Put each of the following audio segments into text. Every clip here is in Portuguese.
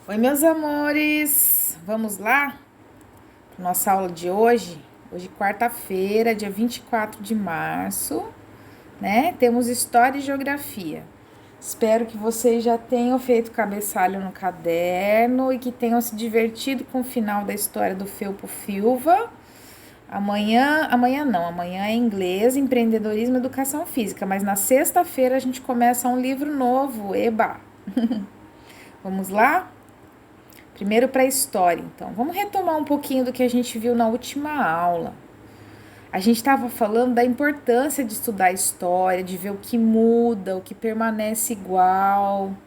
Oi, meus amores! Vamos lá? Nossa aula de hoje. Hoje, quarta-feira, dia 24 de março, né? Temos História e Geografia. Espero que vocês já tenham feito cabeçalho no caderno e que tenham se divertido com o final da história do Felpo Filva. Amanhã é inglês, empreendedorismo e educação física, mas na sexta-feira a gente começa um livro novo, eba! Vamos lá? Primeiro para a história, então. Vamos retomar um pouquinho do que a gente viu na última aula. A gente estava falando da importância de estudar história, de ver o que muda, o que permanece igual,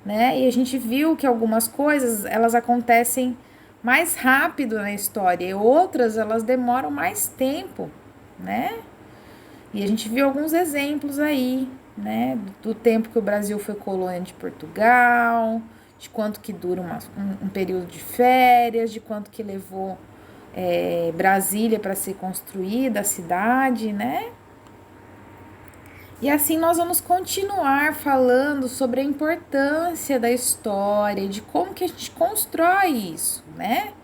né? E a gente viu que algumas coisas, elas acontecem mais rápido na história e outras, elas demoram mais tempo, né? E a gente viu alguns exemplos aí, né? Do tempo que o Brasil foi colônia de Portugal, de quanto que dura um período de férias, de quanto que levou Brasília para ser construída, a cidade, né? E assim nós vamos continuar falando sobre a importância da história, de como que a gente constrói isso, né?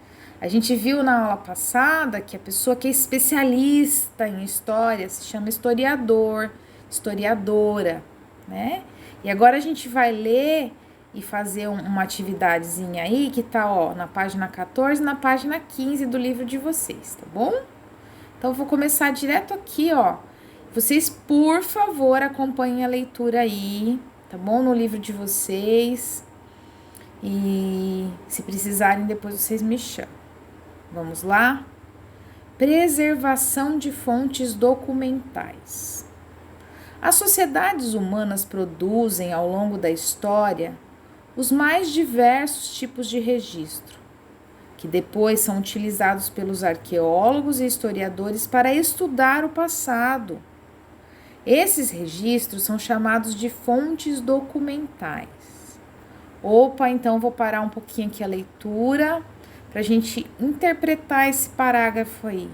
A gente viu na aula passada que a pessoa que é especialista em história se chama historiador, historiadora, né? E agora a gente vai ler e fazer uma atividadezinha aí que tá, ó, na página 14 e na página 15 do livro de vocês, tá bom? Então eu vou começar direto aqui, ó. Vocês, por favor, acompanhem a leitura aí, tá bom? No livro de vocês. E se precisarem, depois vocês me chamam. Vamos lá? Preservação de fontes documentais. As sociedades humanas produzem, ao longo da história, os mais diversos tipos de registro, que depois são utilizados pelos arqueólogos e historiadores para estudar o passado. Esses registros são chamados de fontes documentais. Opa, então vou parar um pouquinho aqui a leitura para a gente interpretar esse parágrafo aí.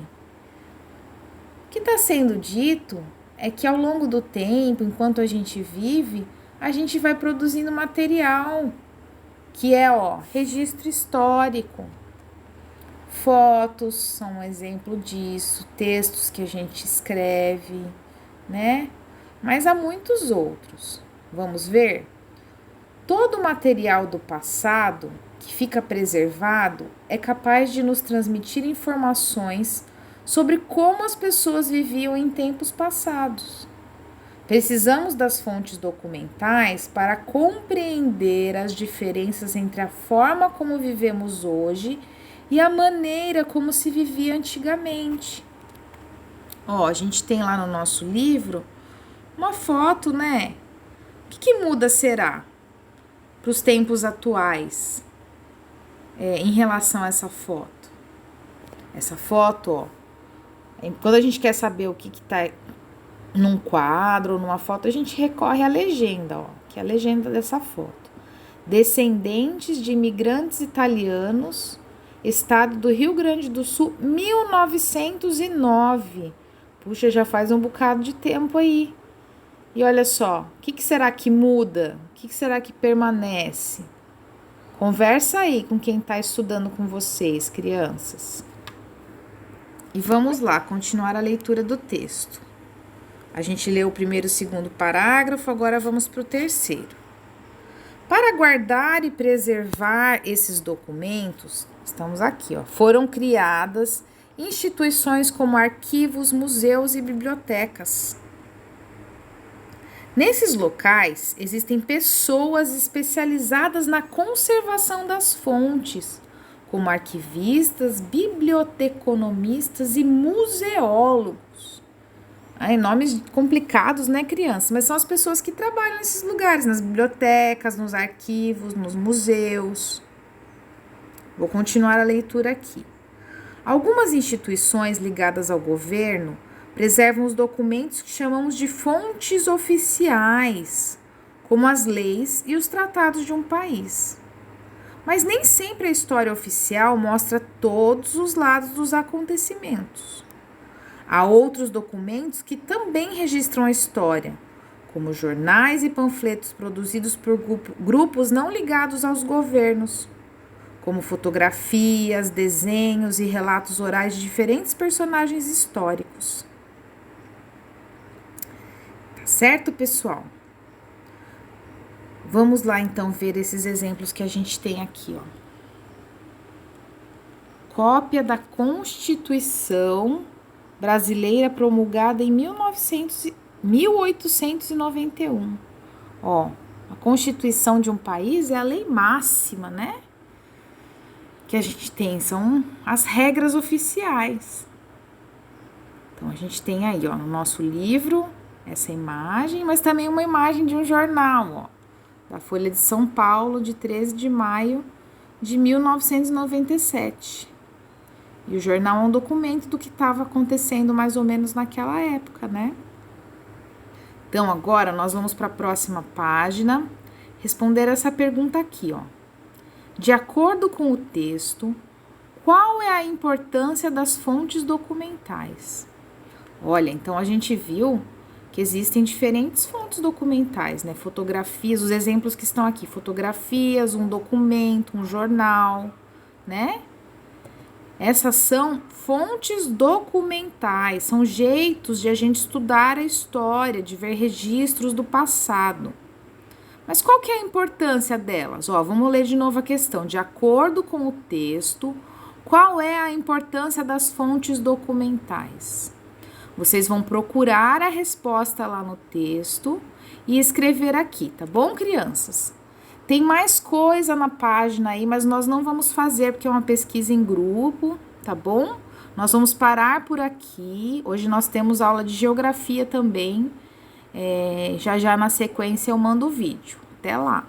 O que está sendo dito é que ao longo do tempo, enquanto a gente vive, a gente vai produzindo material, que é, ó, registro histórico. Fotos são um exemplo disso, textos que a gente escreve, né? Mas há muitos outros. Vamos ver? Todo o material do passado que fica preservado é capaz de nos transmitir informações sobre como as pessoas viviam em tempos passados. Precisamos das fontes documentais para compreender as diferenças entre a forma como vivemos hoje e a maneira como se vivia antigamente. Ó, a gente tem lá no nosso livro uma foto, né? O que muda será para os tempos atuais em relação a essa foto? Essa foto, ó, quando a gente quer saber o que tá num quadro ou numa foto, a gente recorre à legenda, ó, que é a legenda dessa foto. Descendentes de imigrantes italianos, estado do Rio Grande do Sul, 1909. Puxa, já faz um bocado de tempo aí. E olha só, o que será que muda? O que será que permanece? Conversa aí com quem está estudando com vocês, crianças. E vamos lá, continuar a leitura do texto. A gente leu o primeiro e o segundo parágrafo, agora vamos para o terceiro. Para guardar e preservar esses documentos, estamos aqui, ó, foram criadas instituições como arquivos, museus e bibliotecas. Nesses locais, existem pessoas especializadas na conservação das fontes, como arquivistas, biblioteconomistas e museólogos. Ai, nomes complicados, né, crianças? Mas são as pessoas que trabalham nesses lugares, nas bibliotecas, nos arquivos, nos museus. Vou continuar a leitura aqui. Algumas instituições ligadas ao governo preservam os documentos que chamamos de fontes oficiais, como as leis e os tratados de um país. Mas nem sempre a história oficial mostra todos os lados dos acontecimentos. Há outros documentos que também registram a história, como jornais e panfletos produzidos por grupos não ligados aos governos. como fotografias, desenhos e relatos orais de diferentes personagens históricos. Tá certo, pessoal? Vamos lá, então, ver esses exemplos que a gente tem aqui, ó. Cópia da Constituição Brasileira promulgada em 1891. Ó, a Constituição de um país é a lei máxima, né? Que a gente tem, são as regras oficiais. Então, a gente tem aí, ó, no nosso livro, essa imagem, mas também uma imagem de um jornal, ó, da Folha de São Paulo, de 13 de maio de 1997. E o jornal é um documento do que estava acontecendo mais ou menos naquela época, né? Então, agora nós vamos para a próxima página, responder essa pergunta aqui, ó. De acordo com o texto, qual é a importância das fontes documentais? Olha, então a gente viu que existem diferentes fontes documentais, né? Fotografias, os exemplos que estão aqui, fotografias, um documento, um jornal, né? Essas são fontes documentais, são jeitos de a gente estudar a história, de ver registros do passado. Mas qual que é a importância delas? Ó, vamos ler de novo a questão. De acordo com o texto, qual é a importância das fontes documentais? Vocês vão procurar a resposta lá no texto e escrever aqui, tá bom, crianças? Tem mais coisa na página aí, mas nós não vamos fazer porque é uma pesquisa em grupo, tá bom? Nós vamos parar por aqui. Hoje nós temos aula de geografia também. Já na sequência eu mando o vídeo. Até lá!